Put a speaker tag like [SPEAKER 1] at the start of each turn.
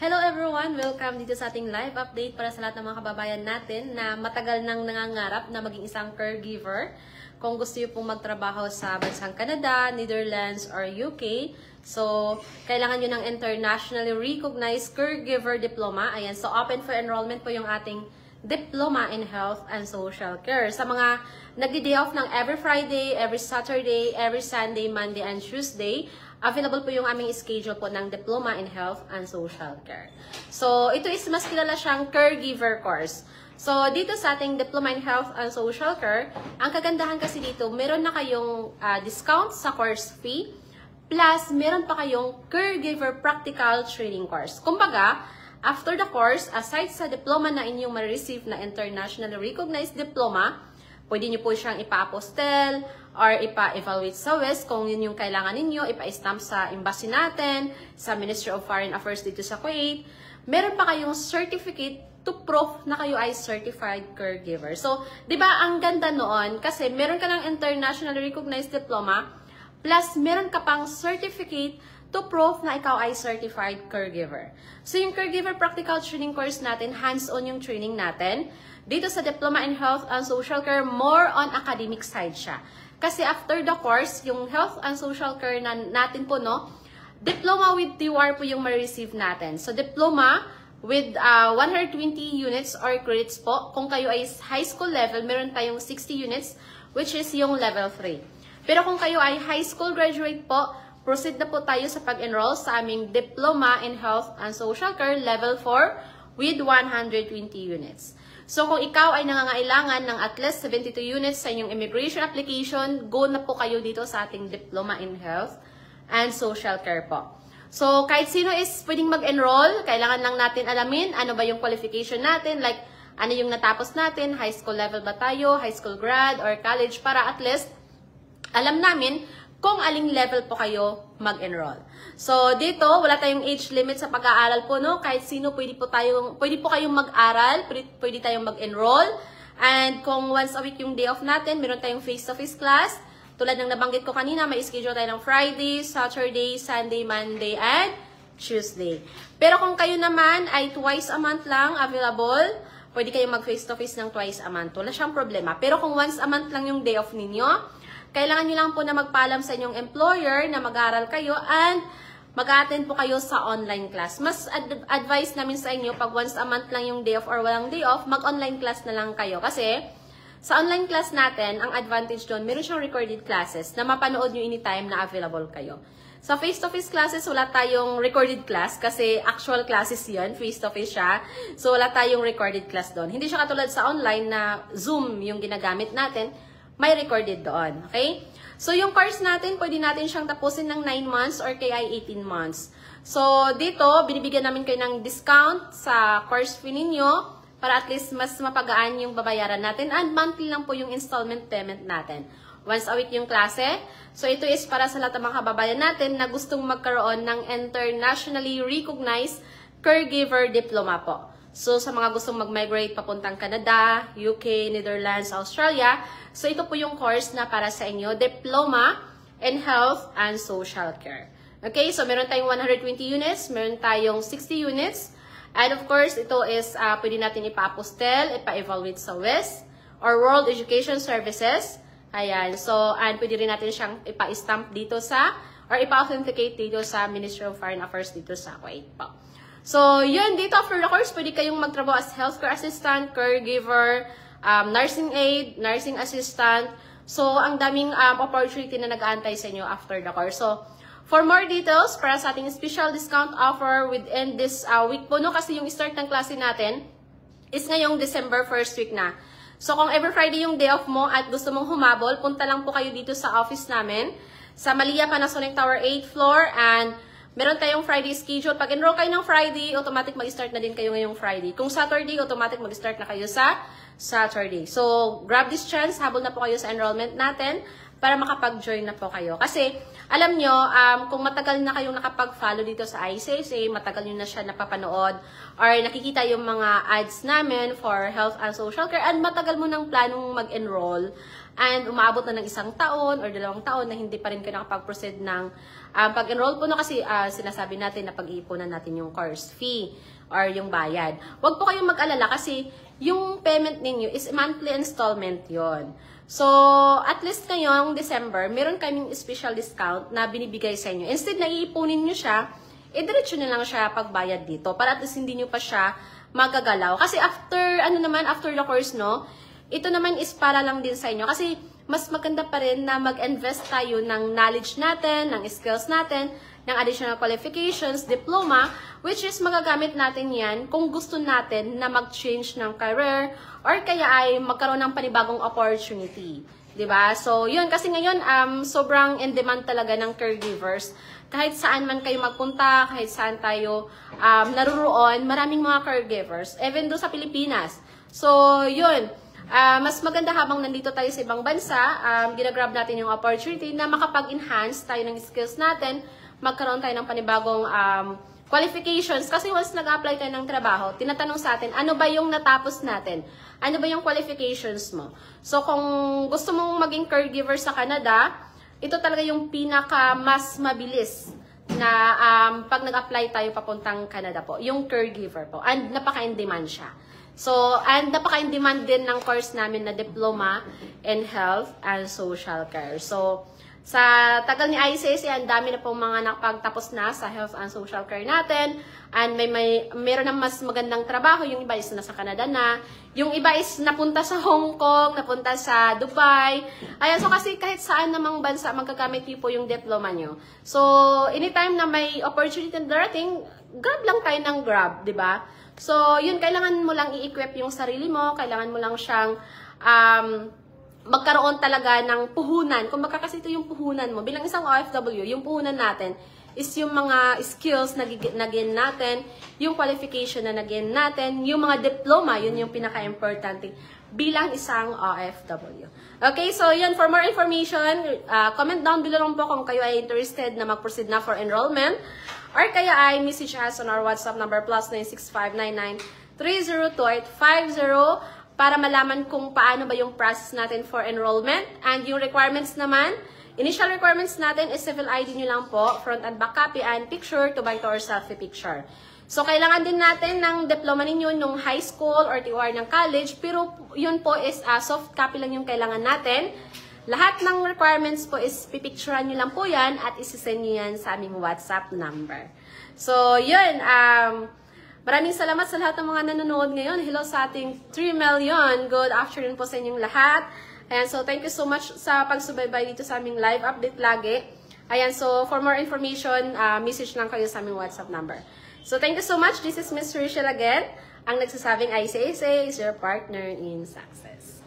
[SPEAKER 1] Hello everyone! Welcome dito sa ating live update para sa lahat ng mga kababayan natin na matagal nang nangangarap na maging isang caregiver. Kung gusto niyo pong magtrabaho sa bansang Canada, Netherlands, or UK, so kailangan niyo ng internationally recognized caregiver diploma. Ayan, so open for enrollment po yung ating Diploma in Health and Social Care. Sa mga nagdi-day off ng every Friday, every Saturday, every Sunday, Monday, and Tuesday, available po yung aming schedule po ng Diploma in Health and Social Care. So, ito is mas kilala siyang caregiver course. So, dito sa ating Diploma in Health and Social Care, ang kagandahan kasi dito, meron na kayong discount sa course fee, plus meron pa kayong caregiver practical training course. Kumbaga, after the course, aside sa diploma na inyong ma-receive na internationally recognized diploma, pwede nyo po siyang ipa-apostel or ipa-evaluate sa WES kung yun yung kailangan ninyo, ipa-stamp sa embassy natin, sa Ministry of Foreign Affairs dito sa Kuwait. Meron pa kayong certificate to prove na kayo ay certified caregiver. So, di ba ang ganda noon kasi meron ka ng internationally recognized diploma plus meron ka pang certificate to prove na ikaw ay certified caregiver. So, yung caregiver practical training course natin, hands-on yung training natin. Dito sa Diploma in Health and Social Care, more on academic side siya. Kasi after the course, yung Health and Social Care natin po, no, Diploma with TUR po yung ma-receive natin. So, Diploma with 120 units or credits po. Kung kayo ay high school level, meron tayong 60 units, which is yung level 3. Pero kung kayo ay high school graduate po, proceed na po tayo sa pag-enroll sa aming Diploma in Health and Social Care Level 4 with 120 units. So, kung ikaw ay nangangailangan ng at least 72 units sa inyong immigration application, go na po kayo dito sa ating Diploma in Health and Social Care po. So, kahit sino is pwedeng mag-enroll, kailangan lang natin alamin ano ba yung qualification natin, like ano yung natapos natin, high school level ba tayo, high school grad, or college, para at least alam namin kung aling level po kayo mag-enroll. So, dito, wala tayong age limit sa pag-aaral po, no? Kahit sino, pwede po kayong mag-aral, pwede tayong mag-enroll. And kung once a week yung day off natin, meron tayong face-to-face class. Tulad ng nabanggit ko kanina, may schedule tayo ng Friday, Saturday, Sunday, Monday, and Tuesday. Pero kung kayo naman ay twice a month lang available, pwede kayong mag-face-to-face ng twice a month. Wala siyang problema. Pero kung once a month lang yung day off ninyo, kailangan nyo lang po na magpaalam sa inyong employer na mag-aaral kayo and mag-attend po kayo sa online class. Mas advice namin sa inyo, pag once a month lang yung day off or walang day off, mag-online class na lang kayo. Kasi sa online class natin, ang advantage doon, meron siyang recorded classes na mapanood nyo anytime na available kayo. Sa face-to-face classes, wala tayong recorded class kasi actual classes yun, face-to-face siya. So wala tayong recorded class doon. Hindi siya katulad sa online na Zoom yung ginagamit natin, may recorded doon. Okay? So, yung course natin, pwede natin siyang tapusin ng 9 months or kaya 18 months. So, dito, binibigyan namin kayo ng discount sa course fee ninyo para at least mas mapagaan yung babayaran natin and monthly lang po yung installment payment natin. Once a week yung klase. So, ito is para sa lahat ng mga kababayan natin na gustong magkaroon ng internationally recognized caregiver diploma po. So, sa mga gustong mag-migrate papuntang Canada, UK, Netherlands, Australia, so ito po yung course na para sa inyo, Diploma in Health and Social Care. Okay, so meron tayong 120 units, meron tayong 60 units, and of course, ito is pwede natin ipa-apostel, ipa-evaluate sa WES, or World Education Services. Ayan, so, and pwede rin natin siyang ipa-stamp dito sa, or ipa-authenticate dito sa Ministry of Foreign Affairs dito sa Kuwait po. So, yun, dito after the course, pwede kayong magtrabaho as healthcare assistant, caregiver, nursing aide, nursing assistant. So, ang daming opportunity na nag-aantay sa inyo after the course. So, for more details, para sa ating special discount offer within this week po, no? Kasi yung start ng klase natin is ngayong December 1st week na. So, kung every Friday yung day off mo at gusto mong humabol, punta lang po kayo dito sa office namin sa Malia Panasonic Tower 8th floor, and meron tayong Friday schedule. Pag enroll kayo ng Friday, automatic mag-start na din kayo ngayong Friday. Kung Saturday, automatic mag-start na kayo sa Saturday. So, grab this chance. Habol na po kayo sa enrollment natin para makapag-join na po kayo. Kasi, alam nyo, kung matagal na kayong nakapag-follow dito sa ICSA, matagal nyo na siya napapanood, or nakikita yung mga ads namin for health and social care, and matagal mo nang planong mag-enroll, and umaabot na ng 1 taon or 2 taon na hindi pa rin kayo nakapag-proceed ng pag-enroll po, no, kasi sinasabi natin na pag-iipunan natin yung course fee or yung bayad. Huwag po kayong mag-alala kasi yung payment ninyo is monthly installment yon. So, at least ngayong December, meron kaming special discount na binibigay sa inyo. Instead na iipunin nyo siya, diretso na lang siya pagbayad dito para at least hindi nyo pa siya magagalaw. Kasi after the course, no, ito naman is para lang din sa inyo. Kasi mas maganda pa rin na mag-invest tayo ng knowledge natin, ng skills natin, ng additional qualifications, diploma, which is magagamit natin yan kung gusto natin na mag-change ng career or kaya ay magkaroon ng panibagong opportunity. Diba? So, yun. Kasi ngayon, sobrang in demand talaga ng caregivers. Kahit saan man kayo magpunta, kahit saan tayo naruroon, maraming mga caregivers. Even doon sa Pilipinas. So, yun. Mas maganda habang nandito tayo sa ibang bansa, ginagrab natin yung opportunity na makapag-enhance tayo ng skills natin, magkaroon tayo ng panibagong qualifications. Kasi once nag-apply tayo ng trabaho, tinatanong sa atin, ano ba yung natapos natin? Ano ba yung qualifications mo? So, kung gusto mong maging caregiver sa Canada, ito talaga yung pinaka mas mabilis na pag nag-apply tayo papuntang Canada po. Yung caregiver po. And napaka-in-demand siya. So, and napaka-in-demand din ng course namin na Diploma in Health and Social Care. So, sa tagal ni ICSA, ang dami na pong mga nakapagtapos na sa health and social care natin. And meron na mas magandang trabaho. Yung iba is nasa Canada na. Yung iba is napunta sa Hong Kong, napunta sa Dubai. Ayan, so kasi kahit saan namang bansa magagamit niyo po yung diploma nyo. So, anytime na may opportunity na darating, grab lang tayo ng grab, di ba? So, yun, kailangan mo lang i-equip yung sarili mo. Kailangan mo lang siyang magkaroon talaga ng puhunan. Kung baka kasi ito yung puhunan mo. Bilang isang OFW, yung puhunan natin is yung mga skills na gain natin, yung qualification na gain natin, yung mga diploma, yun yung pinaka-importante bilang isang OFW. Okay, so yun, for more information, comment down below lang po kung kayo ay interested na mag-proceed na for enrollment, or kaya ay message us on our WhatsApp number +96599302850 para malaman kung paano ba yung process natin for enrollment. And yung requirements naman, initial requirements natin is civil ID nyo lang po, front and back copy, and picture to by to or selfie picture. So, kailangan din natin ng diploma ninyo nung high school or TOR ng college, pero yun po is soft copy lang yung kailangan natin. Lahat ng requirements po is pipicturean nyo lang po yan at isisend nyo yan sa aming WhatsApp number. So, yun, maraming salamat sa lahat ng mga nanonood ngayon. Hello sa ating 3 million. Good afternoon po sa inyong lahat. Ayan, so thank you so much sa pagsubaybay dito sa aming live update lagi. Ayan, so for more information, message lang kayo sa aming WhatsApp number. So thank you so much. This is Miss Rachel again, ang nagsasabing ICSA is your partner in success.